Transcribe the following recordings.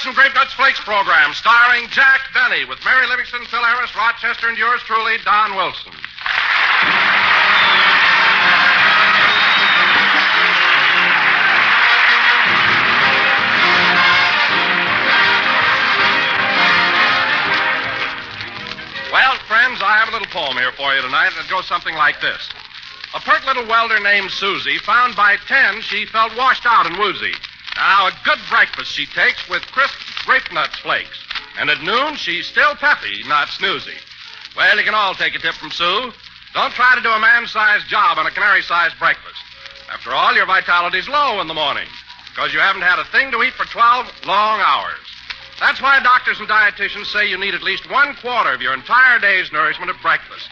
Nuts and Grape Nuts Flakes program, starring Jack Benny, with Mary Livingston, Phil Harris, Rochester, and yours truly, Don Wilson. Well, friends, I have a little poem here for you tonight, and it goes something like this. A pert little welder named Susie found by 10 she felt washed out and woozy. Now, a good breakfast she takes with crisp grape nuts flakes. And at noon, she's still peppy, not snoozy. Well, you can all take a tip from Sue. Don't try to do a man-sized job on a canary-sized breakfast. After all, your vitality's low in the morning because you haven't had a thing to eat for 12 long hours. That's why doctors and dietitians say you need at least 1/4 of your entire day's nourishment at breakfast.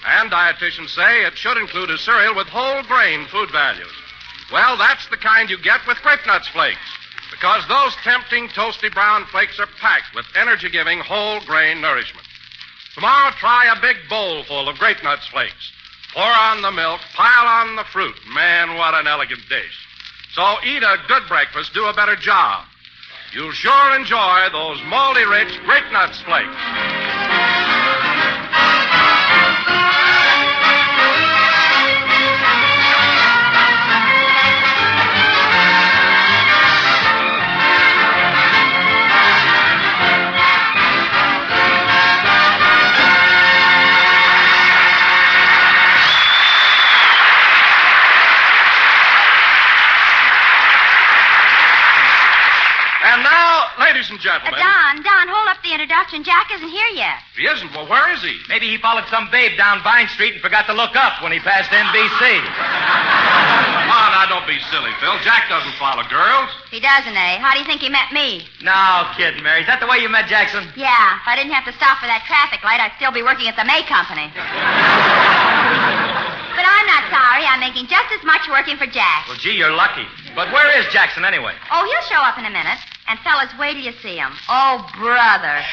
And dietitians say it should include a cereal with whole grain food values. Well, that's the kind you get with Grape Nuts Flakes, because those tempting, toasty brown flakes are packed with energy-giving whole grain nourishment. Tomorrow, try a big bowl full of Grape Nuts Flakes. Pour on the milk, pile on the fruit. Man, what an elegant dish. So eat a good breakfast, do a better job. You'll sure enjoy those moldy-rich Grape Nuts Flakes. And now, ladies and gentlemen... Don, hold up the introduction. Jack isn't here yet. He isn't? Well, where is he? Maybe he followed some babe down Vine Street and forgot to look up when he passed NBC. Come on, now, don't be silly, Phil. Jack doesn't follow girls. He doesn't, eh? How do you think he met me? No kidding, Mary. Is that the way you met Jackson? Yeah, if I didn't have to stop for that traffic light, I'd still be working at the May Company. But I'm not sorry. I'm making just as much working for Jack. Well, gee, you're lucky. But where is Jackson anyway? Oh, he'll show up in a minute. And fellas, wait till you see him. Oh, brother.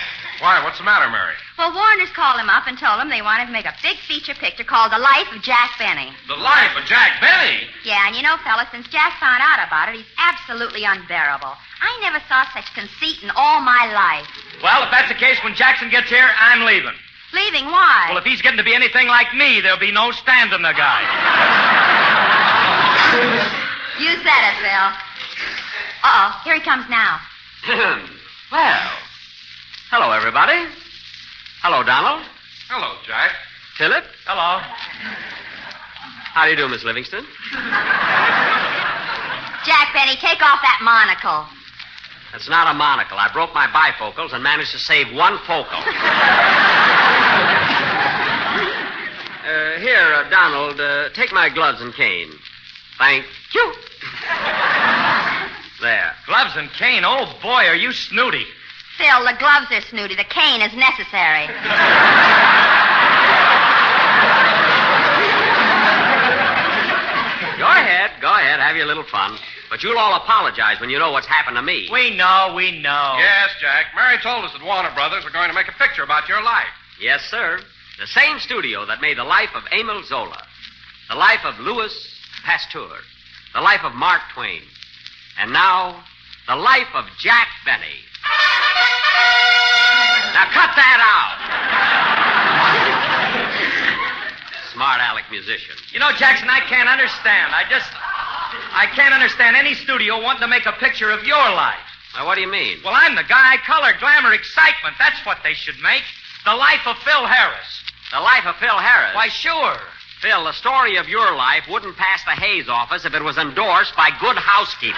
Why, what's the matter, Mary? Well, Warner's called him up and told him they wanted to make a big feature picture called The Life of Jack Benny. The Life of Jack Benny? Yeah, and you know, fellas, since Jack found out about it, he's absolutely unbearable. I never saw such conceit in all my life. Well, if that's the case, when Jackson gets here, I'm leaving. Leaving? Why? Well, if he's getting to be anything like me, there'll be no standing the guy. You said it, Phil. Uh-oh, here he comes now. Well, hello, everybody. Hello, Donald. Hello, Jack. Philip. Hello. How do you do, Miss Livingston? Jack Benny, take off that monocle. That's not a monocle. I broke my bifocals and managed to save one focal. Here, Donald, take my gloves and cane. Thank you. There. Gloves and cane? Oh, boy, are you snooty. Phil, the gloves are snooty. The cane is necessary. Go ahead, have your little fun. But you'll all apologize when you know what's happened to me. We know. Yes, Jack. Mary told us that Warner Brothers were going to make a picture about your life. Yes, sir. The same studio that made the life of Emile Zola, the life of Louis Pasteur, the life of Mark Twain, and now, the life of Jack Benny. Now, cut that out. Smart aleck musician. You know, Jackson, I can't understand. I can't understand any studio wanting to make a picture of your life. Now, what do you mean? Well, I'm the guy. Color, glamour, excitement. That's what they should make. The life of Phil Harris. The life of Phil Harris? Why, sure. Phil, the story of your life wouldn't pass the Hayes office if it was endorsed by Good Housekeeping.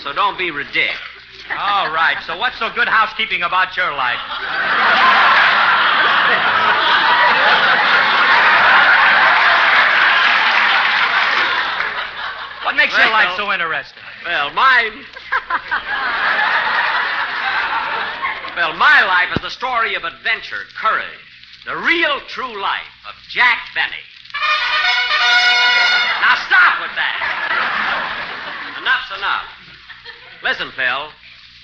So don't be ridiculous. All right. So what's so good housekeeping about your life? What makes your life so interesting? Well, my life is the story of adventure, courage, the real, true life of Jack Benny. Now stop with that. Enough's enough. Listen, Phil,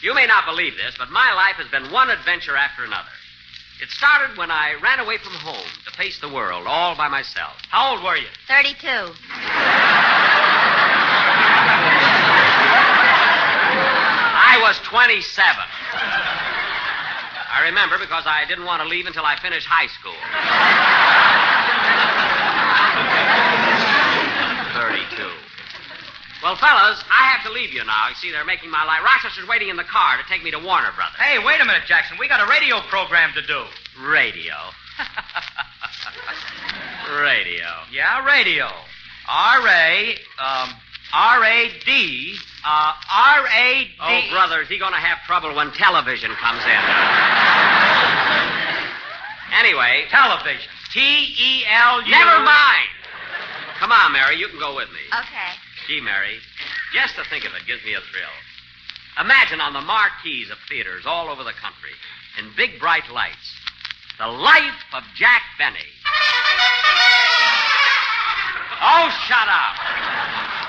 you may not believe this, but my life has been one adventure after another. It started when I ran away from home to to face the world all by myself. How old were you? 32. I was 27. I remember because I didn't want to leave until I finished high school. 32. Well, fellas, I have to leave you now. You see, they're making my life. Rochester's waiting in the car to take me to Warner Brothers. Hey, wait a minute, Jackson. We got a radio program to do. Radio. Radio. Yeah, radio. R-A-D. R-A-D. Oh, brother, is he going to have trouble when television comes in? Anyway. Television. T-E-L-U. Never mind. Come on, Mary, you can go with me. Okay. Gee, Mary, just to think of it gives me a thrill. Imagine on the marquees of theaters all over the country, in big bright lights, the life of Jack Benny. Oh, shut up.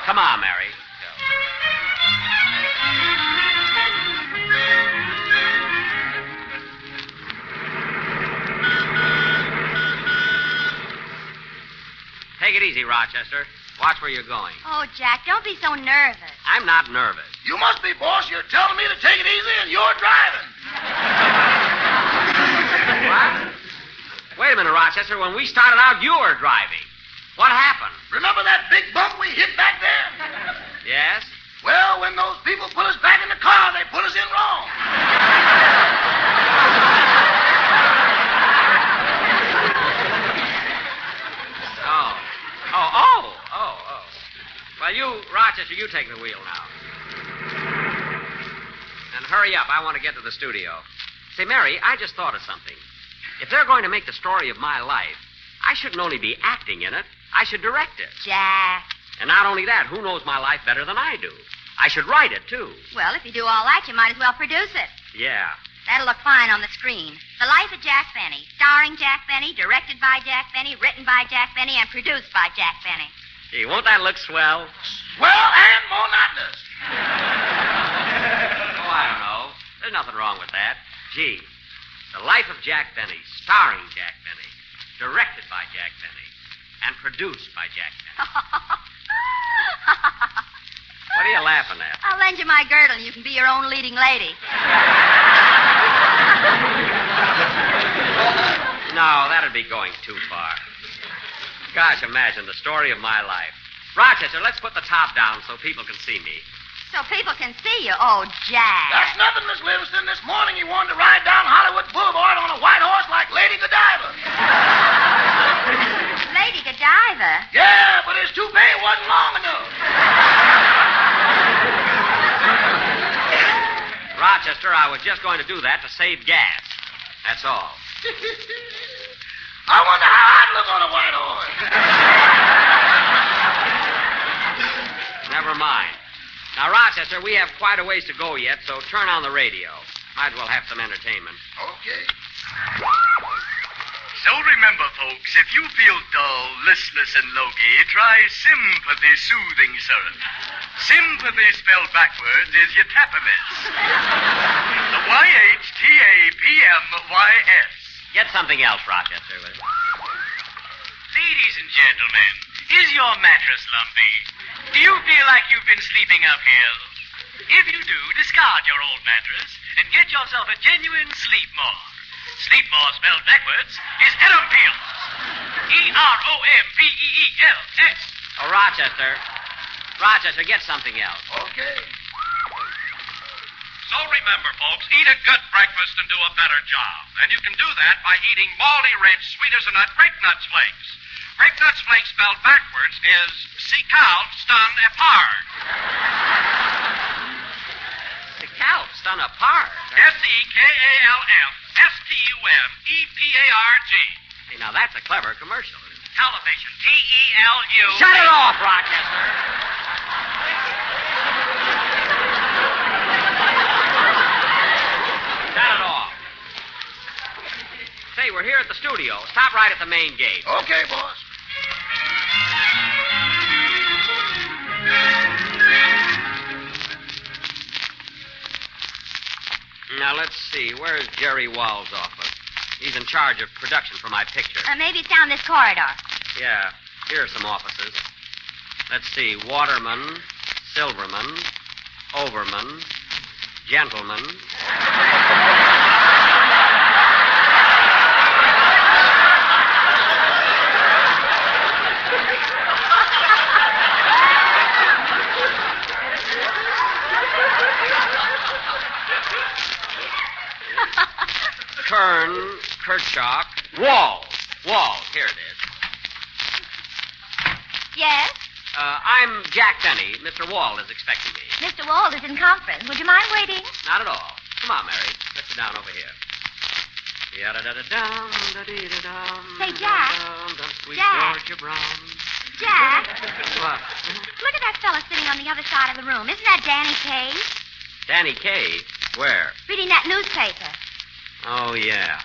Come on, Mary. Take it easy, Rochester. Watch where you're going. Oh, Jack, don't be so nervous. I'm not nervous. You must be, boss. You're telling me to take it easy and you're driving. What? Wait a minute, Rochester. When we started out, you were driving. What happened? Remember that big bump we hit back there? Yes? Well, when those people put us back in the car, they put us in wrong. Oh. Well, you, Rochester, you take the wheel now. And hurry up. I want to get to the studio. Say, Mary, I just thought of something. If they're going to make the story of my life, I shouldn't only be acting in it, I should direct it. Jack. And not only that, who knows my life better than I do? I should write it, too. Well, if you do all that, you might as well produce it. Yeah. That'll look fine on the screen. The Life of Jack Benny, starring Jack Benny, directed by Jack Benny, written by Jack Benny, and produced by Jack Benny. Gee, won't that look swell? Well, and monotonous. Oh, I don't know. There's nothing wrong with that. Gee, The Life of Jack Benny, starring Jack Benny, directed by Jack Benny, and produced by Jack Benny. What are you laughing at? I'll lend you my girdle and you can be your own leading lady. No, that'd be going too far. Gosh, imagine the story of my life. Rochester, let's put the top down so people can see me. So people can see you. Oh, Jack. That's nothing, Miss Livingston. This morning he wanted to ride down Hollywood Boulevard on a white horse like Lady Godiva. Lady Godiva? Yeah, but his toupee wasn't long enough. Rochester, I was just going to do that to save gas. That's all. I wonder how I'd look on a white horse. Never mind. Now, Rochester, we have quite a ways to go yet, so turn on the radio. Might as well have some entertainment. Okay. So remember, folks, if you feel dull, listless, and logy, try Sympathy Soothing Syrup. Sympathy spelled backwards is Yatapamys. The Y-H-T-A-P-M-Y-S. Get something else, Rochester. Will you? Ladies and gentlemen, is your mattress lumpy? Do you feel like you've been sleeping uphill? If you do, discard your old mattress and get yourself a genuine Sleepmore. Sleepmore spelled backwards is Erompils. E-R-O-M-P-E-E-L-S. Oh, Rochester. Rochester, get something else. Okay. So remember, folks, eat a good breakfast and do a better job. And you can do that by eating malty rich, sweet as a nut Grape Nuts Flakes. Grape Nuts Flakes spelled backwards is Secal Stun Apart. Secal Stun Apart? S-E-K-A-L-F-S-T-U-N-E-P-A-R-G. Hey, now that's a clever commercial. Television. T-E-L-U. Shut it off, Rochester. Shut it off. Say, we're here at the studio. Stop right at the main gate. Okay, boss. Now, let's see. Where's Jerry Wall's office? He's in charge of production for my picture. Maybe it's down this corridor. Yeah, here are some offices. Let's see. Waterman, Silverman, Overman, Gentleman. Kern, Kirchhoff, Wall. Here it is. Yes? I'm Jack Benny. Mr. Wall is expecting me. Mr. Wald is in conference. Would you mind waiting? Not at all. Come on, Mary. Let's sit down over here. Say, Jack. Sweet Jack. Georgia Brown. Jack, What? look at that fella sitting on the other side of the room. Isn't that Danny Kaye? Danny Kaye? Where? Reading that newspaper. Oh, yeah.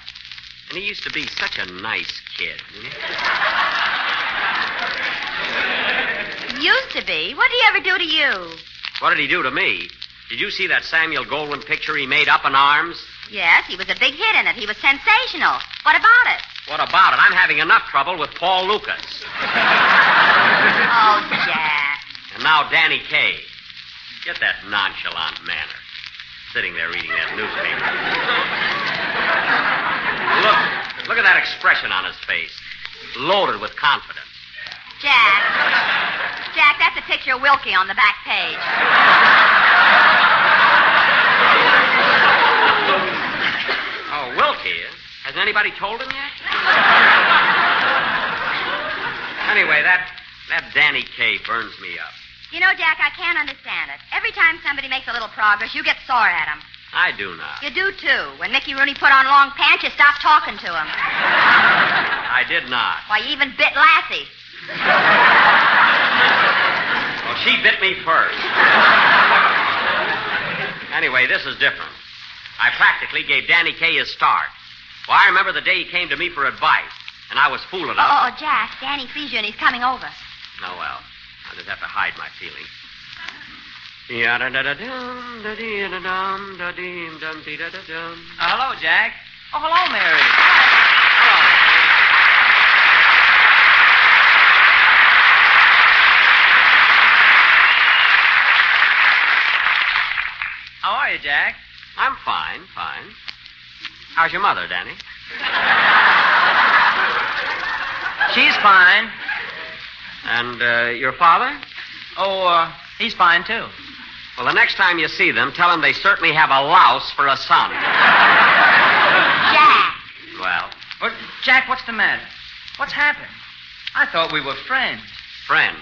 And he used to be such a nice kid. Used to be. What did he ever do to you? What did he do to me? Did you see that Samuel Goldwyn picture he made, Up in Arms? Yes, he was a big hit in it. He was sensational. What about it? What about it? I'm having enough trouble with Paul Lucas. Oh, Jack. And now Danny Kaye. Get that nonchalant manner. Sitting there reading that newspaper. Look at that expression on his face. Loaded with confidence. Jack, that's a picture of Wilkie on the back page. Oh, Wilkie? Hasn't anybody told him yet? Anyway, that Danny Kaye burns me up. You know, Jack, I can't understand it. Every time somebody makes a little progress, you get sore at him. I do not. You do, too. When Mickey Rooney put on long pants, you stopped talking to him. I did not. Why, you even bit Lassie. Well, she bit me first. Anyway, this is different. I practically gave Danny Kaye his start. Well, I remember the day he came to me for advice, and I was fool enough. Oh, Jack, Danny sees you and he's coming over. Oh, well. I'll just have to hide my feelings. Hello, Jack. Oh, hello, Mary. Hello. How are you, Jack? I'm fine. How's your mother, Danny? She's fine. And your father? Oh, he's fine, too. Well, the next time you see them, tell them they certainly have a louse for a son. Jack. Well, Well, Jack, what's the matter? What's happened? I thought we were friends. friends.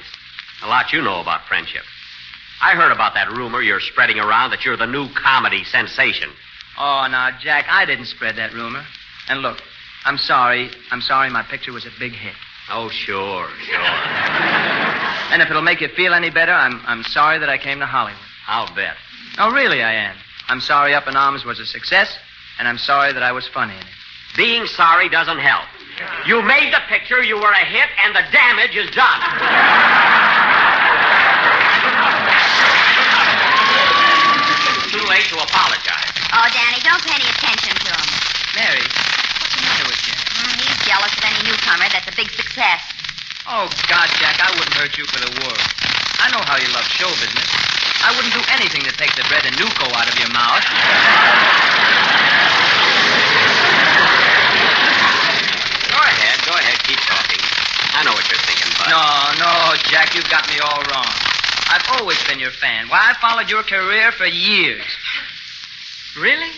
A lot you know about friendship. I heard about that rumor you're spreading around that you're the new comedy sensation. Oh, now, Jack, I didn't spread that rumor. And look, I'm sorry. I'm sorry my picture was a big hit. Oh, sure. And if it'll make you feel any better, I'm sorry that I came to Hollywood. I'll bet. Oh, really, I am. I'm sorry Up in Arms was a success, and I'm sorry that I was funny in it. Being sorry doesn't help. You made the picture, you were a hit, and the damage is done. It's too late to apologize. Oh, Danny, don't pay any attention to him. Mary, what's the matter with Jack? He's jealous of any newcomer that's a big success. Oh, God, Jack, I wouldn't hurt you for the world. I know how you love show business. I wouldn't do anything to take the bread and Nuco out of your mouth. Go ahead, keep talking. I know what you're thinking, Bud. No, Jack, you've got me all wrong. I've always been your fan. Why, I followed your career for years. Really?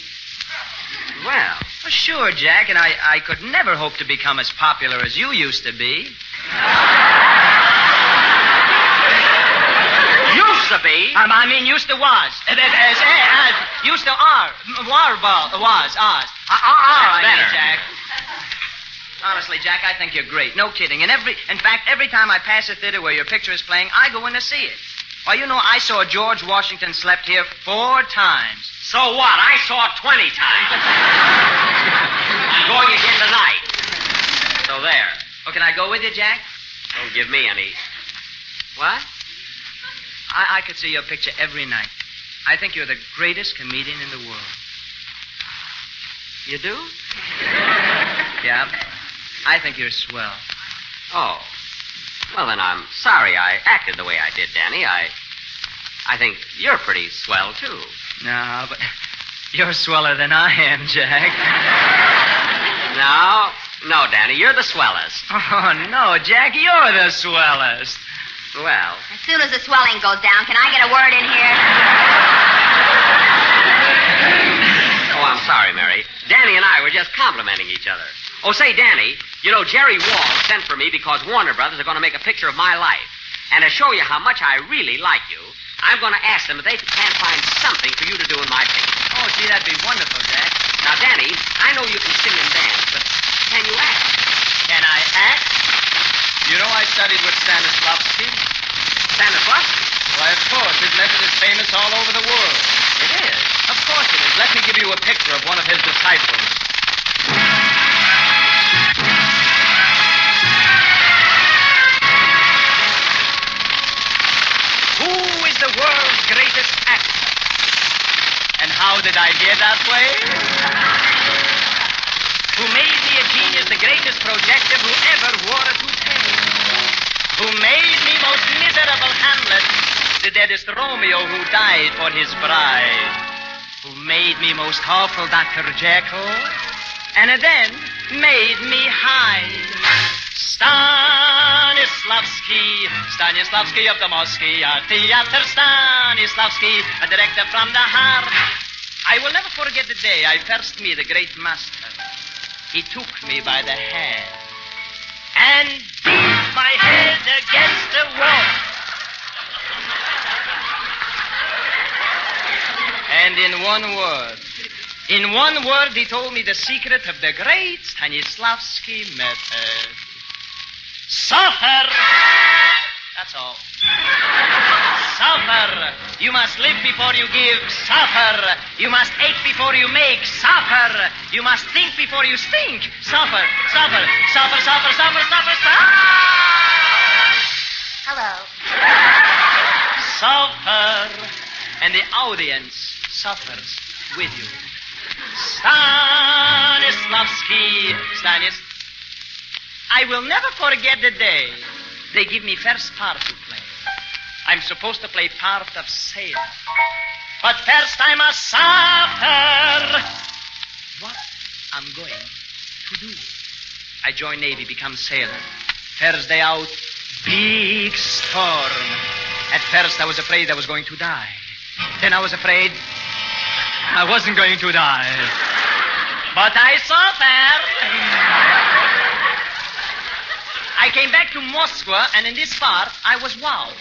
Well, Well, sure, Jack, and I could never hope to become as popular as you used to be. used to be. I mean, used to was. Used to are. Was. I mean, better. Jack. Honestly, Jack, I think you're great. No kidding. And in fact, every time I pass a theater where your picture is playing, I go in to see it. Why, you know, I saw George Washington slept here 4 times. So what? I saw it 20 times. I'm going again tonight. So there. Well, can I go with you, Jack? Don't give me any. What? I could see your picture every night. I think you're the greatest comedian in the world. You do? Yeah. I think you're swell. Oh. Well, then I'm sorry I acted the way I did, Danny. I think you're pretty swell, too. No, but you're sweller than I am, Jack. No, Danny, you're the swellest. Oh, no, Jack, you're the swellest. Well, As soon as the swelling goes down, can I get a word in here? oh, I'm sorry, Mary. Danny and I were just complimenting each other. Oh, say, Danny, you know, Jerry Wall sent for me because Warner Brothers are going to make a picture of my life. And to show you how much I really like you, I'm going to ask them if they can't find something for you to do in my picture. Oh, gee, that'd be wonderful, Jack. Now, Danny, I know you can sing and dance, but can you act? Can I act? You know I studied with Stanislavski. Stanislavski? Why, of course. His method is famous all over the world. It is. Of course it is. Let me give you a picture of one of his disciples. Who is the world's greatest actor? And how did I get that way? Who made me a genius, the greatest projector who ever wore a toupee? Who made me most miserable Hamlet, the deadest Romeo who died for his bride? Who made me most awful Dr. Jekyll, and then made me hide? Stanislavski of the Moscow Theater, Stanislavski, a director from the heart. I will never forget the day I first met the great master. He took me by the hand and beat my head against the wall. And in one word, he told me the secret of the great Stanislavski method. Suffer! That's all. Suffer! You must live before you give. Suffer! You must ache before you make. Suffer! You must think before you stink. Suffer! Suffer! Suffer! Suffer! Suffer! Suffer! Suffer! Hello. Suffer! And the audience suffers with you. Stanislavski! I will never forget the day they give me first part to play. I'm supposed to play part of sailor. But first I must suffer. What I'm going to do? I join Navy, become sailor. First day out, big storm. At first I was afraid I was going to die. Then I was afraid I wasn't going to die. But I suffered. I came back to Moscow, and in this part, I was wowed.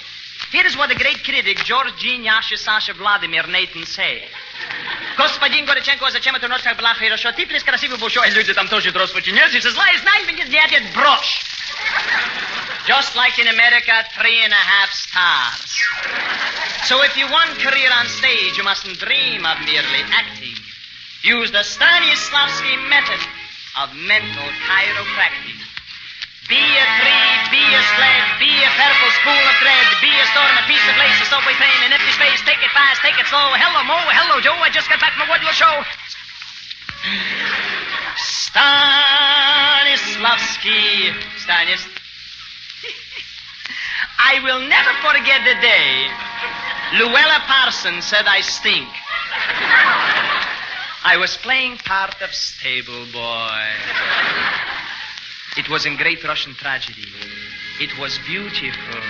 Here is what the great critic George G. Nyasha Sasha Vladimir Nathan said. Господин Горяченко, зачем это ночь так была хорошо? Ты плес красивый большой, люди там тоже здравствуйте. Нет, he says, lies, nine minutes, дядя, брошь. Just like in America, 3.5 stars. So if you want career on stage, you mustn't dream of merely acting. Use the Stanislavski method of mental chiropractic. Be a tree, be a sled, be a purple spool of thread, be a storm, a piece of lace, a subway train, an empty space. Take it fast, take it slow. Hello, Mo. Hello, Joe. I just got back from a woodland show. Stanislavski. I will never forget the day Luella Parsons said I stink. I was playing part of stable boy. It was in Great Russian Tragedy. It was beautiful.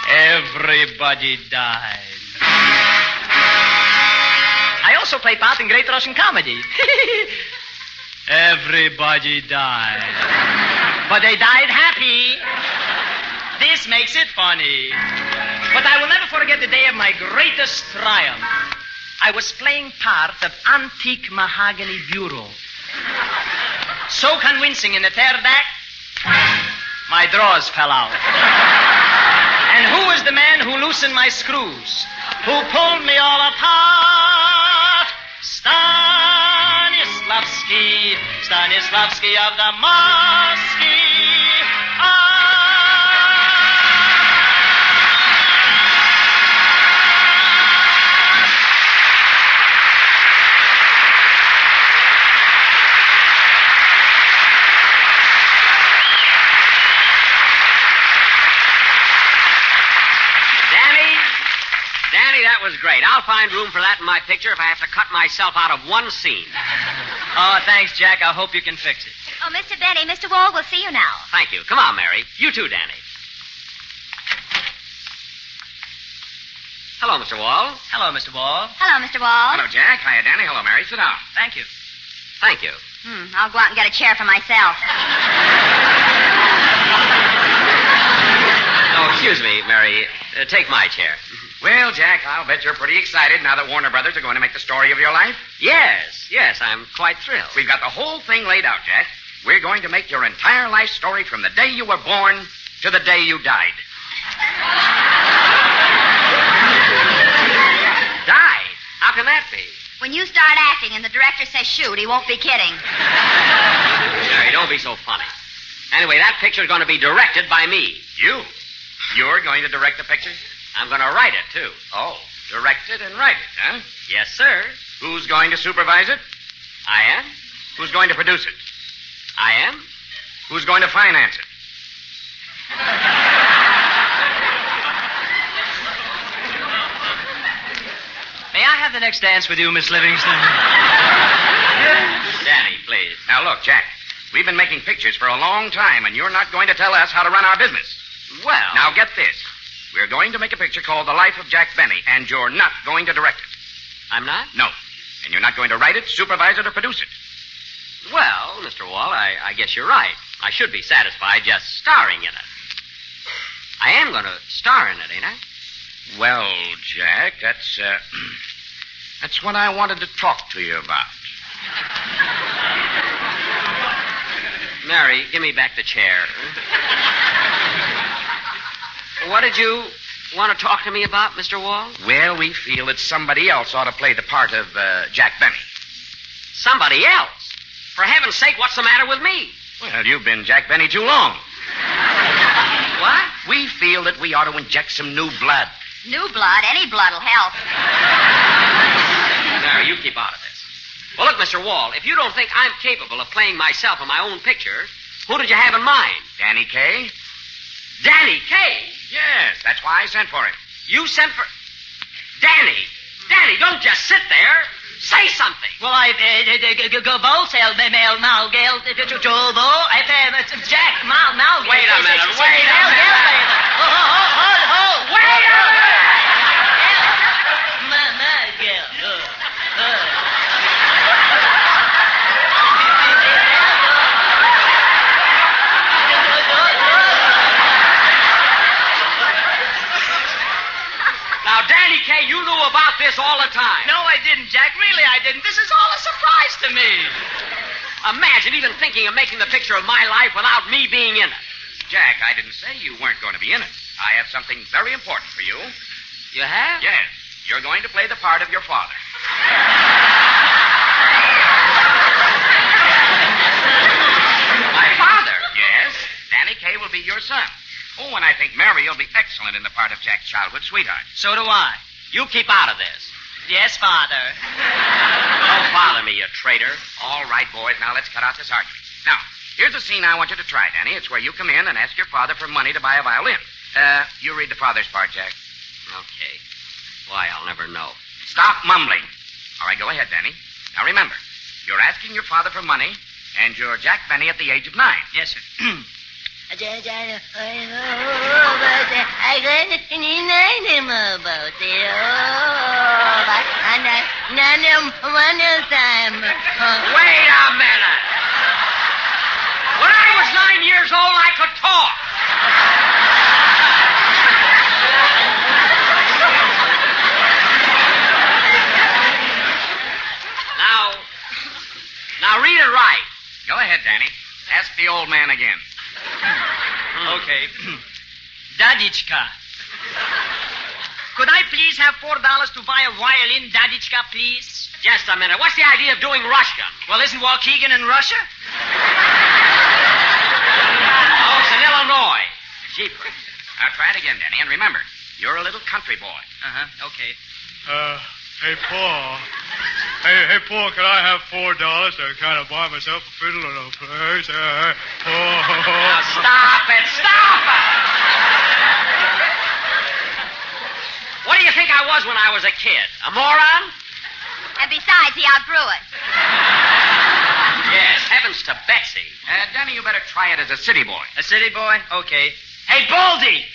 Everybody died. I also played part in Great Russian Comedy. Everybody died. But they died happy. This makes it funny. But I will never forget the day of my greatest triumph. I was playing part of Antique Mahogany Bureau. So convincing in the third act, my drawers fell out. And who was the man who loosened my screws? Who pulled me all apart? Stanislavski of the Moscow. that was great. I'll find room for that in my picture if I have to cut myself out of one scene. Oh, thanks, Jack. I hope you can fix it. Oh, Mr. Benny, Mr. Wall will see you now. Thank you. Come on, Mary. You too, Danny. Hello, Mr. Wall. Hello, Mr. Wall. Hello, Mr. Wall. Hello, Jack. Hiya, Danny. Hello, Mary. Sit down. Thank you. Thank you. I'll go out and get a chair for myself. Oh, excuse me, Mary. Take my chair. Well, Jack, I'll bet you're pretty excited now that Warner Brothers are going to make the story of your life. Yes, I'm quite thrilled. We've got the whole thing laid out, Jack. We're going to make your entire life story from the day you were born to the day you died. Died? How can that be? When you start acting and the director says shoot, he won't be kidding. Mary, don't be so funny. Anyway, that picture's going to be directed by me. You? You're going to direct the picture? I'm going to write it, too. Oh, direct it and write it, huh? Yes, sir. Who's going to supervise it? I am. Who's going to produce it? I am. Who's going to finance it? May I have the next dance with you, Miss Livingston? Danny, please. Now, look, Jack, we've been making pictures for a long time, and you're not going to tell us how to run our business. Well. Now, get this. We're going to make a picture called The Life of Jack Benny, and you're not going to direct it. I'm not? No. And you're not going to write it, supervise it, or produce it. Well, Mr. Wall, I guess you're right. I should be satisfied just starring in it. I am going to star in it, ain't I? Well, Jack, that's what I wanted to talk to you about. Mary, give me back the chair. What did you want to talk to me about, Mr. Wall? Well, we feel that somebody else ought to play the part of Jack Benny. Somebody else? For heaven's sake, what's the matter with me? Well, you've been Jack Benny too long. What? We feel that we ought to inject some new blood. New blood, any blood'll help. Mary, you keep out of this. Well, look, Mr. Wall, if you don't think I'm capable of playing myself in my own picture, who did you have in mind? Danny Kaye? Danny Kaye? Yes, that's why I sent for him. You sent for... Danny! Danny, don't just sit there. Say something. Well, I go wholesale mail now, Gail. Jack, now. Wait a minute. Wait a minute. Now, Danny Kaye, you knew about this all the time. No, I didn't, Jack. Really, I didn't. This is all a surprise to me. Imagine even thinking of making the picture of my life without me being in it. Jack, I didn't say you weren't going to be in it. I have something very important for you. You have? Yes. You're going to play the part of your father. My father? Yes. Danny Kaye will be your son. Oh, and I think Mary will be excellent in the part of Jack's childhood sweetheart. So do I. You keep out of this. Yes, Father. Don't bother me, you traitor. All right, boys, now let's cut out this argument. Now, here's a scene I want you to try, Danny. It's where you come in and ask your father for money to buy a violin. You read the father's part, Jack. Okay. Why, I'll never know. Stop mumbling. All right, go ahead, Danny. Now, remember, you're asking your father for money, and you're Jack Benny at the age of 9. Yes, sir. I couldn't deny him about it. Wait a minute. When I was 9 years old, I could talk. Now read it right. Go ahead, Danny. Ask the old man again. Okay. Dadichka. Could I please have $4 to buy a violin, Dadichka, please? Just a minute. What's the idea of doing Russian? Well, isn't Waukegan in Russia? Oh, it's in Illinois. Jeepers. Now, try it again, Danny, and remember, you're a little country boy. Uh-huh. Okay. Hey, Paul. Hey, Paul, can I have $4 to kind of buy myself a fiddle and a place? Paul. Now, stop it. Stop it. What do you think I I was when I was a kid. A moron? And besides, he outgrew it. Yes, heavens to Betsy. Danny, you better try it as a city boy. A city boy? Okay. Hey, Baldy!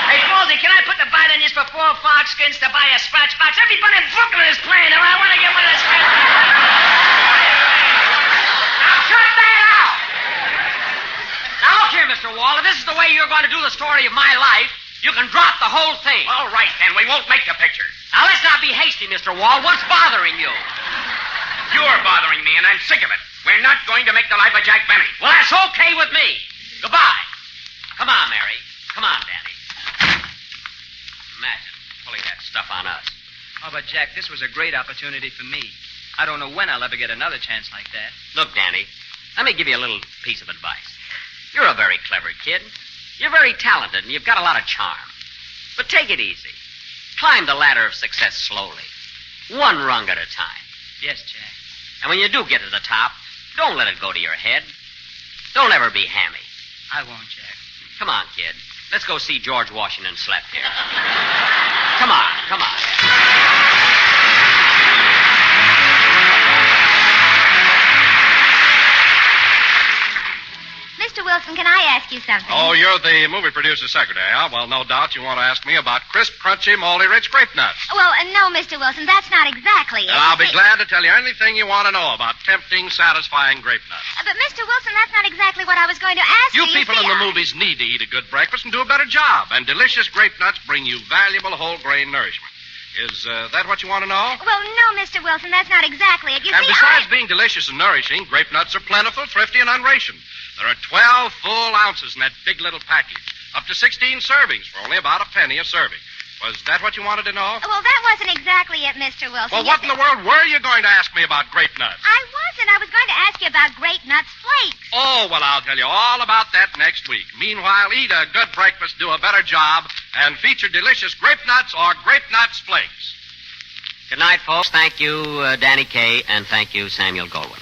Hey, Baldy, can I put the bite on this for 4 fox skins to buy a scratch box? Everybody in Brooklyn is playing it. I want to get one of the scratch boxes. Now, cut that out! Now, look here, Mr. Wall. If this is the way you're going to do the story of my life, you can drop the whole thing. All right, then. We won't make the picture. Now, let's not be hasty, Mr. Wall. What's bothering you? You're bothering me, and I'm sick of it. We're not going to make the life of Jack Benny. Well, that's okay with me. Goodbye. Come on, Mary. Come on, Danny. Imagine pulling that stuff on us. Oh, but, Jack, this was a great opportunity for me. I don't know when I'll ever get another chance like that. Look, Danny, let me give you a little piece of advice. You're a very clever kid. You're very talented, and you've got a lot of charm. But take it easy. Climb the ladder of success slowly. One rung at a time. Yes, Jack. And when you do get to the top, don't let it go to your head. Don't ever be hammy. I won't, Jack. Come on, kid. Let's go see George Washington slept here. Come on, come on. Mr. Wilson, can I ask you something? Oh, you're the movie producer's secretary, huh? Well, no doubt you want to ask me about crisp, crunchy, moldy, rich grape nuts. Well, no, Mr. Wilson, that's not exactly it. And I'll be glad to tell you anything you want to know about tempting, satisfying grape nuts. But, Mr. Wilson, that's not exactly what I was going to ask you. You people see, in the movies need to eat a good breakfast and do a better job. And delicious grape nuts bring you valuable whole grain nourishment. Is that what you want to know? Well, no, Mr. Wilson, that's not exactly it. You And see, besides being delicious and nourishing, grape nuts are plentiful, thrifty, and unrationed. There are 12 full ounces in that big little package. Up to 16 servings for only about a penny a serving. Was that what you wanted to know? Well, that wasn't exactly it, Mr. Wilson. Well, what in the world were you going to ask me about grape nuts? I wasn't. I was going to ask you about Grape Nuts Flakes. Oh, well, I'll tell you all about that next week. Meanwhile, eat a good breakfast, do a better job, and feature delicious grape nuts or Grape Nuts Flakes. Good night, folks. Thank you, Danny Kaye, and thank you, Samuel Goldwyn.